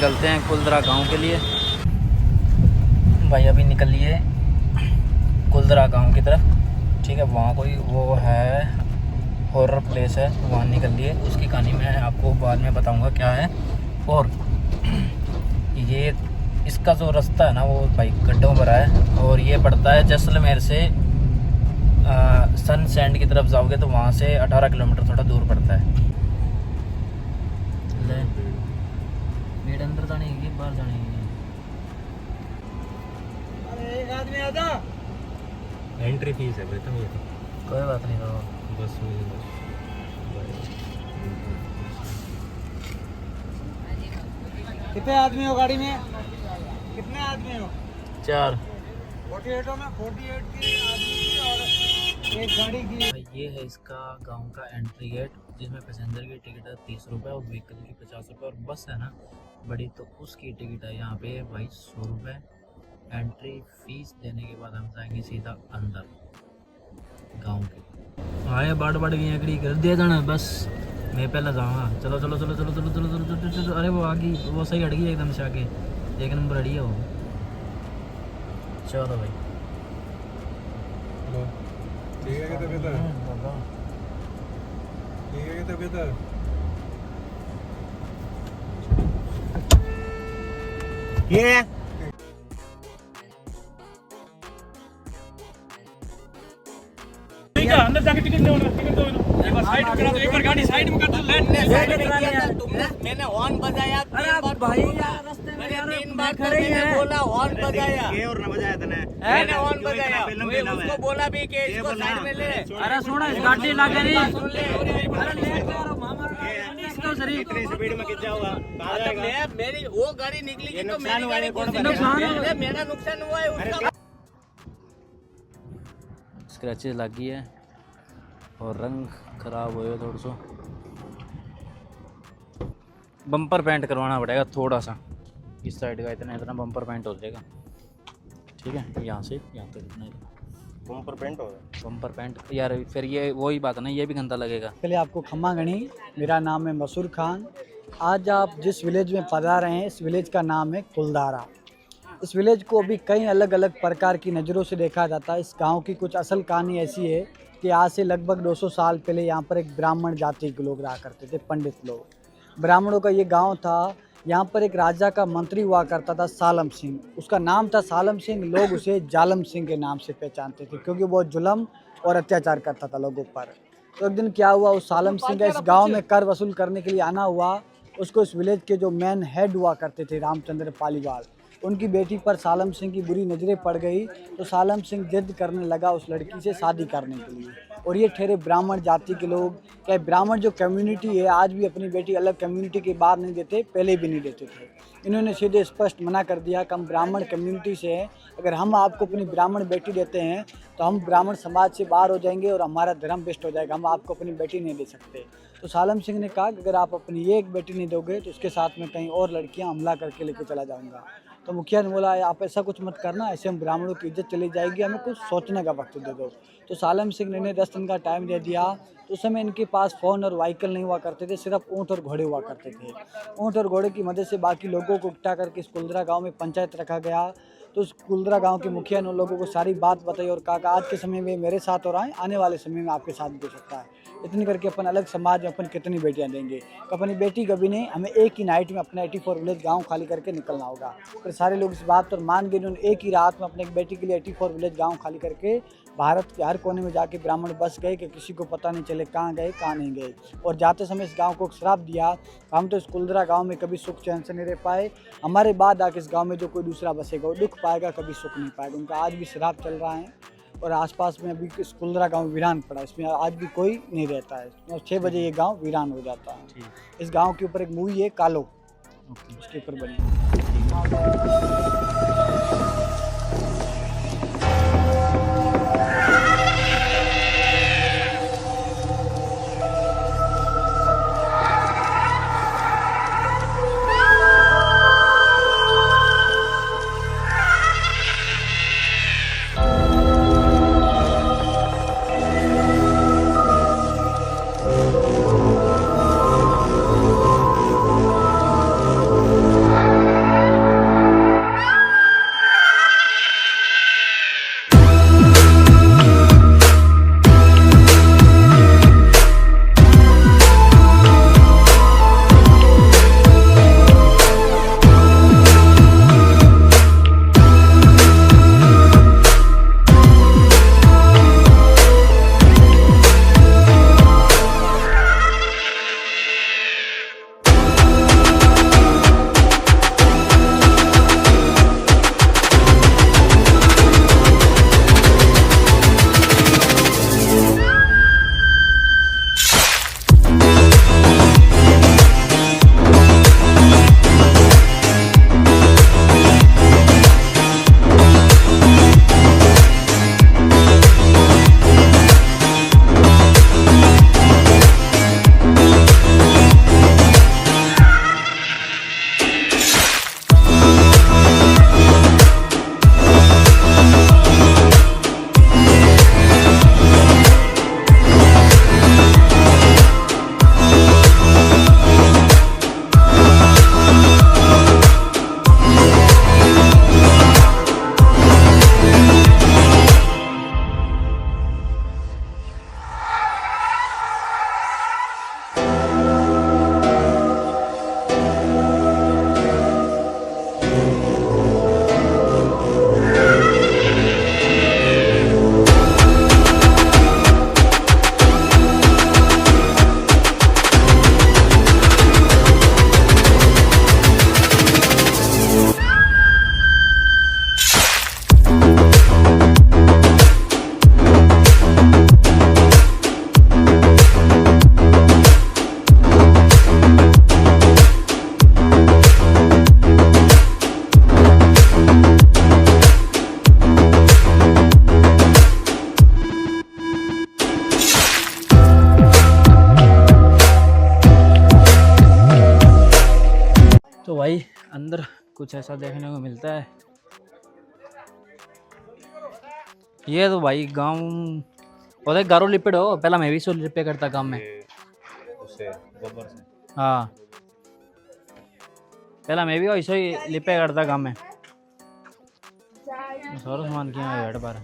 निकलते हैं कुलदरा गांव के लिए। भाई अभी निकल लिए कुलदरा गांव की तरफ, ठीक है। वहाँ कोई वो है हॉरर प्लेस है, वहाँ निकल लिए। उसकी कहानी मैं आपको बाद में बताऊँगा क्या है। और ये इसका जो रास्ता है ना वो भाई गड्ढों भरा है, और ये पड़ता है जैसलमेर से सन सैंड की तरफ जाओगे तो वहाँ से 18 किलोमीटर थोड़ा दूर पड़ता है। गेट अंदर जाने की बाहर जाने की एक आदमी आता, एंट्री फीस है भाई, तुम ये कोई बात नहीं। तो बस कितने आदमी हो गाड़ी में? कितने आदमी हो? 4। 48 हो में 48 की आदमी की और एक गाड़ी की। भाई ये है इसका गांव का एंट्री गेट, जिसमें पैसेंजर की टिकट है 30 रुपये और व्हीकल की 50 रुपये, और बस है ना बड़ी तो उसकी टिकट है यहाँ पे भाई 100 रुपये। एंट्री फीस देने के बाद हम जाएंगे सीधा अंदर गांव के। आए बाड़ गई अगड़ी कर दिया जाना, बस मैं पहले जाऊँगा। चलो चलो चलो चलो चलो चलो चलो चलो चलो। अरे वो आगे, वो सही हट गई एकदम से आगे, 1 नंबर अड़ी है वो। चलो भाई ठीक है कि तबीयत ठीक है कि तबीयत ये अंदर जाके टिकट दो, टिकट दो। एक बार साइड में करा दो, एक बार गाड़ी साइड में कर दो। तुमने मैंने हॉर्न बजाया। अरे भाई यार रास्ते में यार 3 बार खड़े हैं, बोला हॉर्न बजाया। ये और ना बजाया तने, मैंने हॉर्न बजाया, उसको बोला भी कि इसको साइड में ले। अरे सुनो इस गाड़ी लगे नहीं। अरे ले यार मामा इसको शरीफ इतनी स्पीड में कितना होगा कहां जाएगा? मैं मेरी वो गाड़ी निकली तो मेरी गाड़ी कौन नुकसान बनेगा? मेरा नुकसान हुआ है उसका। स्क्रैचेस लगी है और रंग खराब हो गया थोड़ा सा। बम्पर पेंट करवाना पड़ेगा थोड़ा सा, इस साइड का इतना बम्पर पेंट हो जाएगा, ठीक है। यहाँ से यहाँ तक इतना बम्पर पेंट होगा। बम्पर पेंट यार, फिर ये वही बात है ना, ये भी गंदा लगेगा। पहले आपको खम्मा गणी, मेरा नाम है मसूर खान। आज आप जिस विलेज में पधार रहे हैं, इस विलेज का नाम है कुलदारा। इस विलेज को अभी कई अलग अलग प्रकार की नज़रों से देखा जाता है। इस गांव की कुछ असल कहानी ऐसी है कि आज से लगभग 200 साल पहले यहाँ पर एक ब्राह्मण जाति के लोग रहा करते थे, पंडित लोग। ब्राह्मणों का ये गांव था। यहाँ पर एक राजा का मंत्री हुआ करता था सालम सिंह, उसका नाम था सालम सिंह। लोग उसे जालम सिंह के नाम से पहचानते थे क्योंकि वो जुल्म और अत्याचार करता था लोगों पर। तो एक दिन क्या हुआ, उस सालम सिंह का इस गांव में कर वसूल करने के लिए आना हुआ। उसको इस विलेज के जो मेन हेड हुआ करते थे रामचंद्र पालीवाल, उनकी बेटी पर सालम सिंह की बुरी नज़रें पड़ गई। तो सालम सिंह जिद करने लगा उस लड़की से शादी करने के लिए। और ये ठहरे ब्राह्मण जाति के लोग। क्या ब्राह्मण जो कम्युनिटी है आज भी अपनी बेटी अलग कम्युनिटी के बाहर नहीं देते, पहले भी नहीं देते थे। इन्होंने सीधे स्पष्ट मना कर दिया कि हम ब्राह्मण कम्युनिटी से हैं, अगर हम आपको अपनी ब्राह्मण बेटी देते हैं तो हम ब्राह्मण समाज से बाहर हो जाएंगे और हमारा धर्म बेस्ट हो जाएगा, हम आपको अपनी बेटी नहीं दे सकते। तो सालम सिंह ने कहा कि अगर आप अपनी ये एक बेटी नहीं दोगे तो उसके साथ में कहीं और लड़कियां हमला करके लेके चला जाऊंगा। तो मुखिया ने बोला आप ऐसा कुछ मत करना, ऐसे हम ब्राह्मणों की इज्जत चली जाएगी, हमें कुछ सोचने का वक्त दे दो। तो सालम सिंह ने इन्हें 10 दिन का टाइम दे दिया। तो उस समय इनके पास फ़ोन और व्हीकल नहीं हुआ करते थे, सिर्फ ऊँट और घोड़े हुआ करते थे। ऊँट और घोड़े की मदद से बाकी लोगों को इकट्ठा करके इस कुलदरा गाँव में पंचायत रखा गया। तो उस कुलदरा गांव के मुखिया ने उन लोगों को सारी बात बताई और कहा कि आज के समय में मेरे साथ हो रहा है, आने वाले समय में आपके साथ भी हो सकता है। इतनी करके अपन अलग समाज में अपन कितनी बेटियां देंगे? तो अपनी बेटी कभी नहीं, हमें एक ही नाइट में अपना 84 विलेज गांव खाली करके निकलना होगा। फिर सारे लोग इस बात पर मान गए। उन्होंने एक ही रात में अपने एक बेटी के लिए 84 विलेज गाँव खाली करके भारत के हर कोने में जाके ब्राह्मण बस गए कि किसी को पता नहीं चले कहाँ गए कहाँ नहीं गए। और जाते समय इस गांव को श्राप दिया, हम तो इस कुलदरा गांव में कभी सुख चैन से नहीं रह पाए, हमारे बाद आके इस गांव में जो कोई दूसरा बसेगा वो दुख पाएगा, कभी सुख नहीं पाएगा। उनका आज भी श्राप चल रहा है और आसपास में अभी इस कुलदरा गांव वीरान पड़ा, इसमें आज भी कोई नहीं रहता है। और 6 बजे ये गाँव वीरान हो जाता है। इस गाँव के ऊपर एक मूवी है कालो, उसके ऊपर बनी। अंदर कुछ ऐसा देखने को मिलता है। ये तो भाई गांव और गारो लिपिड हो, पहला मैं भी सो लिपे करता काम में। उससे गोबर से हाँ पहला मैं भी ऐसे ही लिपे करता काम में। सारा सामान किया है बैठ पर।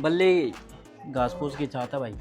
बल्ली घास फूस की चाहता भाई।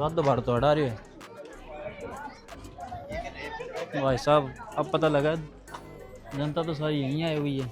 तो भर तो हटा रही है भाई साहब। अब पता लगा जनता तो सारी यहीं आई हुई है।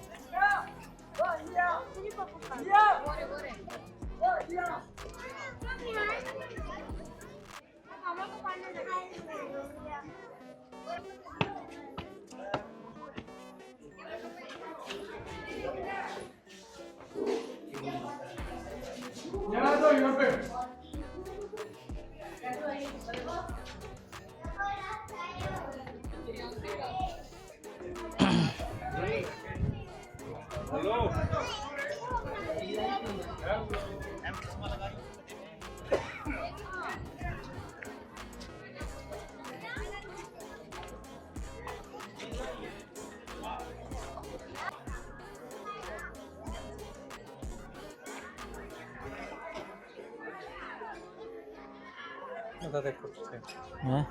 हैं?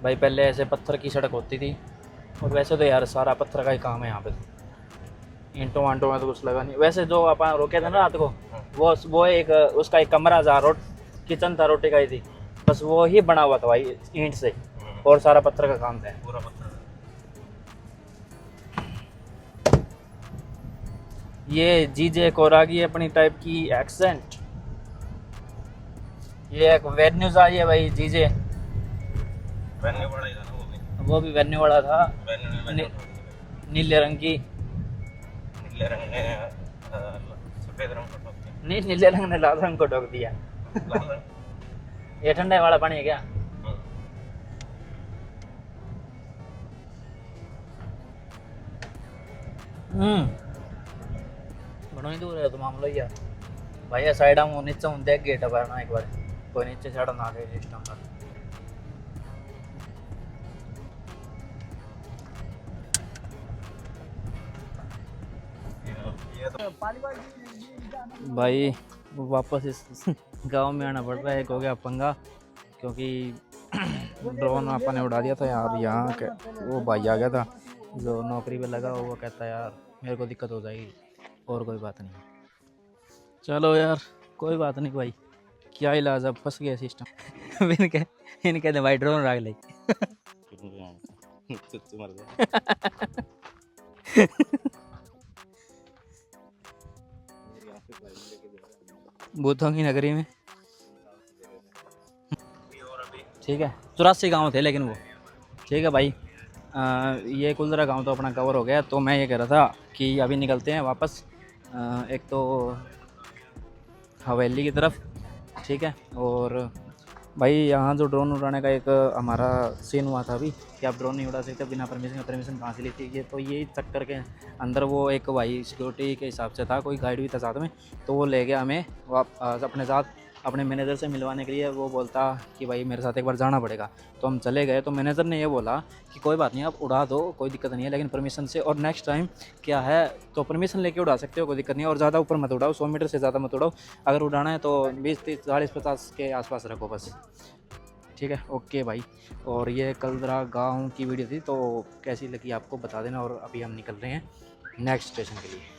भाई पहले ऐसे पत्थर की सड़क होती थी और वैसे तो यार सारा पत्थर का ही काम है यहाँ पे। ईंटों वांटों में तो कुछ लगा नहीं। वैसे जो अपन रोके थे ना रात को, वो एक उसका एक कमरा था, किचन था, रोटी का ही थी, बस वो ही बना हुआ था भाई ईंट से, और सारा पत्थर का काम था पूरा पत्थर। ये जीजे कोरागी अपनी टाइप की एक्सेंट। ये एक वेन्यूज आ, ये भाई जीजे वेन्यू बड़ा ही था ना वो भी वेन्यू वाला था। नीले रंग की, नीले रंग ने सफेद रंग को ठोक दिया। नहीं नीले रंग ने लाल रंग को ठोक दिया। लाल रंग ये ठंडे वाला पानी है क्या? बड़ो ही दूर है तो मामला ही है भाई। साइड हम नीचे हूँ देख गेट पर ना एक बार कोई नीचे चढ़ ना गए सिस्टम पर। भाई वापस इस गांव में आना पड़ रहा है। एक हो गया पंगा क्योंकि ड्रोन अपन ने उड़ा दिया था यार। यहाँ के वो भाई आ गया था जो नौकरी पे लगा, वो कहता है यार मेरे को दिक्कत हो जाएगी, और कोई बात नहीं। चलो यार कोई बात नहीं भाई, क्या इलाज, अब फंस गया सिस्टम। इनके भाई ड्रोन राग ले भूतों की नगरी में। ठीक है 84 गांव थे लेकिन वो। ठीक है भाई ये कुलदरा गांव तो अपना कवर हो गया। तो मैं ये कह रहा था कि अभी निकलते हैं वापस एक तो हवेली की तरफ। ठीक है, और भाई यहाँ जो ड्रोन उड़ाने का एक हमारा सीन हुआ था अभी कि आप ड्रोन नहीं उड़ा सकते बिना परमिशन कहाँ से ली थी। ये तो यही चक्कर के अंदर वो एक भाई सिक्योरिटी के हिसाब से था, कोई गाइड भी था साथ में, तो वो ले गया हमें अपने साथ अपने मैनेजर से मिलवाने के लिए। वो बोलता कि भाई मेरे साथ एक बार जाना पड़ेगा, तो हम चले गए। तो मैनेजर ने ये बोला कि कोई बात नहीं आप उड़ा दो, कोई दिक्कत नहीं है, लेकिन परमिशन से, और नेक्स्ट टाइम क्या है तो परमिशन लेके उड़ा सकते हो, कोई दिक्कत नहीं है, और ज़्यादा ऊपर मत उड़ाओ, 100 मीटर से ज़्यादा मत उड़ाओ, अगर उड़ाना है तो 20, 30, 40, 50 के आसपास रखो बस। ठीक है ओके भाई। और ये कुलदरा गाँव की वीडियो थी, तो कैसी लगी आपको बता देना। और अभी हम निकल रहे हैं नेक्स्ट स्टेशन के लिए।